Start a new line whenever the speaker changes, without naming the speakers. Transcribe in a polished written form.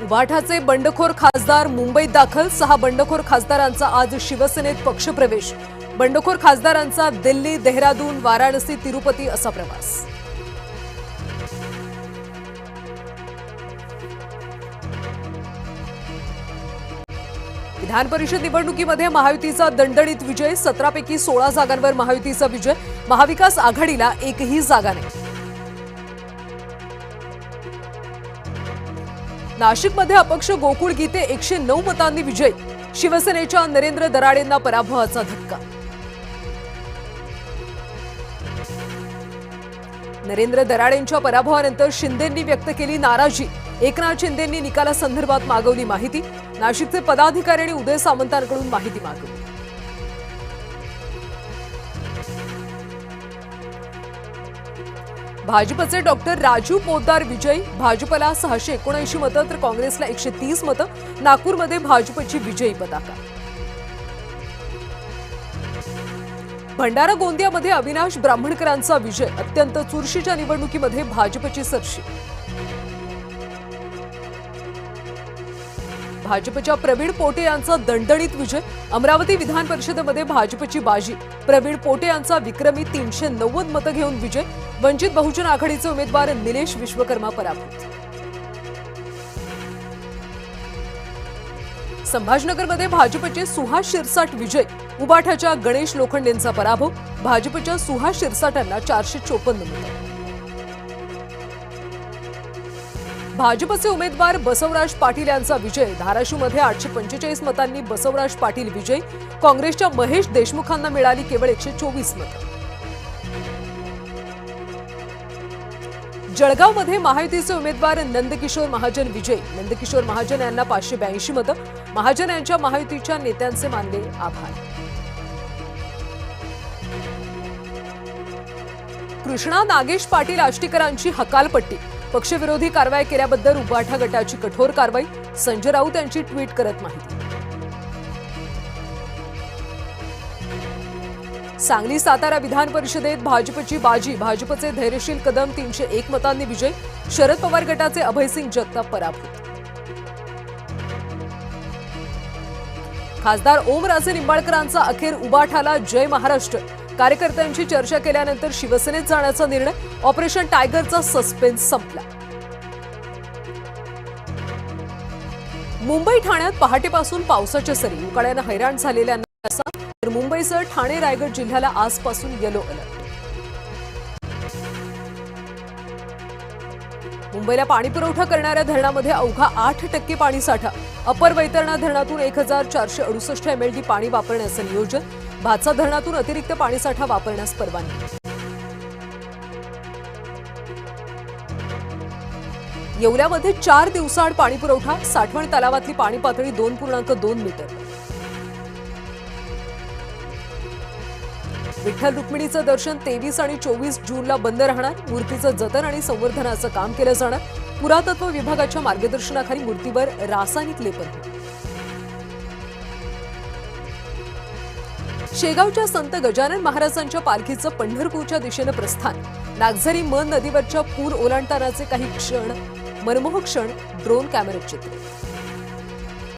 उबाठाचे बंडखोर खासदार मुंबईत दाखल। 6 बंडखोर खासदारांचा आज शिवसेनेत पक्षप्रवेश। बंडखोर खासदारांचा दिल्ली, देहरादून, वाराणसी, तिरुपती असा प्रवास। विधान परिषद निवडणुकीमध्ये महायुतीचा दणदणीत विजय। 17 पैकी 16 जागांवर महायुतीचा विजय। महाविकास आघाडीला एकही जागा नाही। नाशिकमध्ये अपक्ष गोकुळ गीते 109 मतांनी विजयी। शिवसेनेच्या नरेंद्र दराडेंना पराभवाचा धक्का। नरेंद्र दराडेंच्या पराभवानंतर शिंदेंनी व्यक्त केली नाराजी। एकनाथ शिंदेंनी निकालासंदर्भात मागवली माहिती। नाशिकचे पदाधिकारी आणि उदय सामंतांकडून माहिती मागवली। भाजपचे डॉक्टर राजू पोद्दार विजयी। भाजपला 679 मतं तर काँग्रेसला 130 मतं। नागपूरमध्ये भाजपची विजयी पताका। भंडारा गोंदियामध्ये अविनाश ब्राह्मणकरांचा विजय। अत्यंत चुरशीच्या निवडणुकीमध्ये भाजपची सरशी। भाजपच्या प्रवीण पोटे यांचा दणदणीत विजय। अमरावती विधान परिषदेमध्ये भाजपची बाजी। प्रवीण पोटे यांचा विक्रमी 390 मतं घेऊन विजय। वंचित बहुजन आघाडीचे उमेदवार निलेश विश्वकर्मा पराभूत। संभाजीनगरमध्ये भाजपचे सुहास शिरसाट विजय। उबाठाच्या गणेश लोखंडेंचा पराभव। भाजपच्या सुहास शिरसाटांना 454 मतं। भाजपचे उमेदवार बसवराज पाटील यांचा विजय। धाराशिवमध्ये 845 मतांनी बसवराज पाटील विजयी। काँग्रेसच्या महेश देशमुखांना मिळाली केवळ 124 मतं। जळगावमध्ये महायुतीचे उमेदवार नंदकिशोर महाजन विजयी। नंदकिशोर महाजन यांना 582 मतं। महाजन यांच्या महायुतीच्या नेत्यांचे मानले आभार। कृष्णा नागेश पाटील आष्टीकरांची हकालपट्टी। पक्षविरोधी कारवाई केल्याबद्दल उबाठा गटाची कठोर कारवाई। संजय राऊत यांची ट्विट करत माहिती। सांगली सातारा विधान परिषदेत भाजपची बाजी। भाजपचे धैर्यशील कदम 301 मतांनी विजय। शरद पवार गटाचे अभयसिंग जगताप पराभूत। खासदार ओमराजे निंबाळकरांचा अखेर उबाठाला जय महाराष्ट्र। कार्यकर्त्यांची चर्चा केल्यानंतर शिवसेनेत जाण्याचा निर्णय। ऑपरेशन टायगरचा सस्पेन्स संपला। मुंबई ठाण्यात पहाटेपासून पावसाच्या सरी। उकाड्यानं हैराण झालेल्यांना तर मुंबईसह ठाणे रायगड जिल्ह्याला आजपासून येलो अलर्ट। मुंबईला पाणीपुरवठा करणाऱ्या धरणामध्ये अवघा 8% पाणीसाठा। अपर वैतरणा धरणातून 1468 MLD पाणी वापरण्याचं नियोजन। भातसा धरणातून अतिरिक्त पाणीसाठा वापरण्यास परवानगी। येवल्यामध्ये 4 दिवसाआड पाणीपुरवठा। साठवण तलावातली पाणी पातळी 2.2 मीटर। विठ्ठल रुक्मिणीचं दर्शन 23 आणि 24 जूनला बंद राहणार। मूर्तीचं जतन आणि संवर्धनाचं काम केलं जाणार। पुरातत्व विभागाच्या मार्गदर्शनाखाली मूर्तीवर रासायनिक लेपन। शेगावच्या संत गजानन महाराजांच्या पालखीचं पंढरपूरच्या दिशेनं प्रस्थान। नागझरी मन नदीवरच्या पूर ओलांडतानाचे काही क्षण, मनमोहक क्षण ड्रोन कॅमेऱ्यात चित्रित।